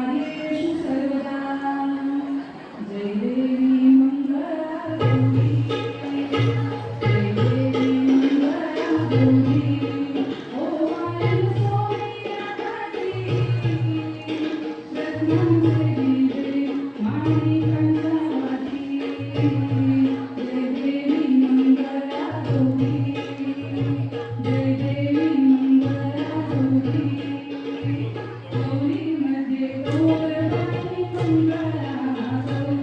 कार्येषु सर्वदा जय देवी मंगळागौरी जय देवी मंगळागौरी ओवाळून सोन्याची रत्नांचे दिवे माणिकांची जय देवी मंगळागौरी जय देवी मंगळागौरी गौरीमध्ये गौरवाणी मंगळागौर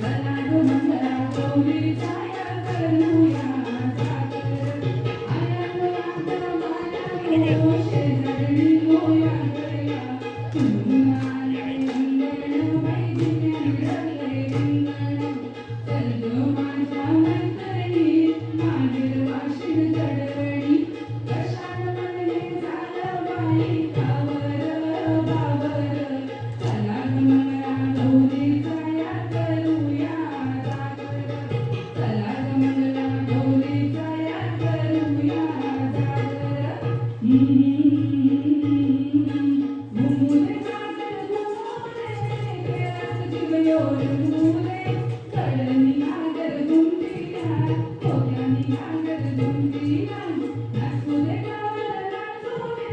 चला ग मंगळागौरी छाया करूया सागर आया ग आता माया गो शेजारी गोया गया तुनाले अंगण मैत्रिणी रंगले रिंगण चल ग माझ्या मैत्रिणी मागील वाशीन चढवणी कशात म्हणले झालं बाई कावर बाबर चला ग मंगळागौरी छाया करूया सागर चला ग मंगळागौरी छाया करूया सागर घुमुले सागर घुमुले खेळात जीव योरुले चढणी नागर घुमतीया खोक्यानी नागर घुमतीया नाचुले गवर नाचुले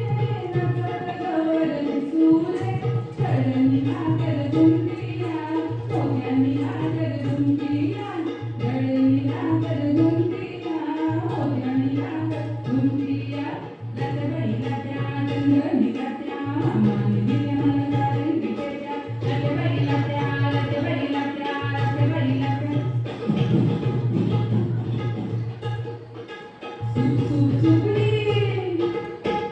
नाचत गवर दिसुले चढणी नागर घुमतीया खोक्यानी नागर घुमतीया चढणी नागर घुमतीया खोक्यानी नागर घुमतीया लटबडी लट्या गंधनी लट्या मामानी दिल्या मला कारंगी पेट्या लटबडी लट्या लटबडी लट्या लटबडी लट्या सुप सुप सुपली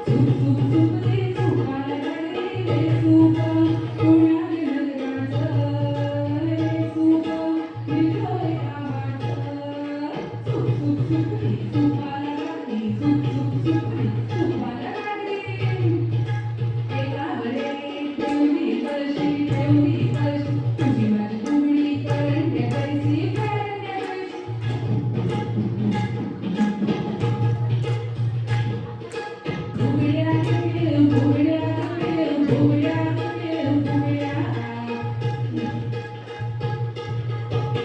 सुप सुप सुपली सुपाला लागली रे सुप पुण्याले नगराचं रे सुप विठोरे गावाचं सुप सुप सुपली सुपाला लागली सुप सुप सुपली सुपाला लागली एकावर एक ठेवली कळशी तुझी माझी फुगडी करंड्या पैसी फुगड्या फुगड्या फुगड्या फुगड्या फुगड्या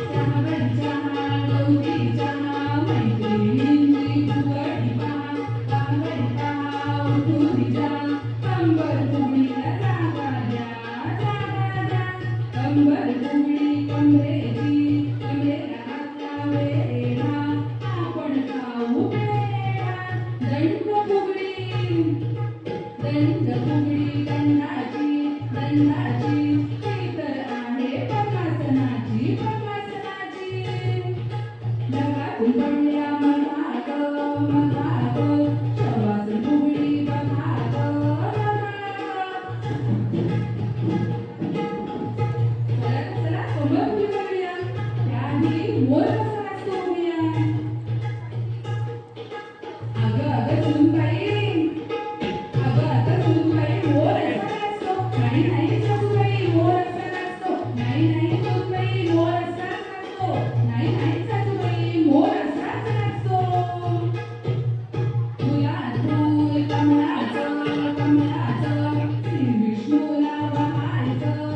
चहा चहा गौरी चहा मैत्रिणींची फुगडी पहा बांगडी पहा उठून जा कंबर फुगडीला जागा द्या कंबर फुगडी कमरेची कमरेला हात लावेला आपण खाऊ पेढा दंड फुगडी दंडाची ती तर आहे पद्मासनाची ढगातून पडल्या मधा ग शवासन फुगडी बघा ग चला कोमल फुगडी बघूया त्याआधी मोर कसा नाचतो बघूया अगं सुनबाई मोर असा नाचतो नाही सासूबाई मोर असा नाचतो नाही सासूबाई मोर असा नाचतो नाही सासूबाई मोर असा नाचतो फुलातून कमळाचं श्री विष्णूला वहायचं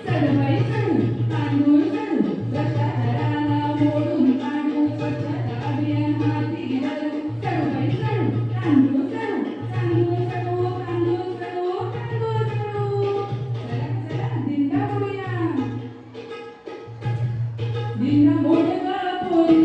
चढूबाई चढू तांदूळ चढू भ्रष्टाचाराला मोडून काढू स्वच्छता अभियान हाती धरू चढूबाई चढू तांदूळ चढू चला दिंडा करूया दिंडा मोडगा पोरी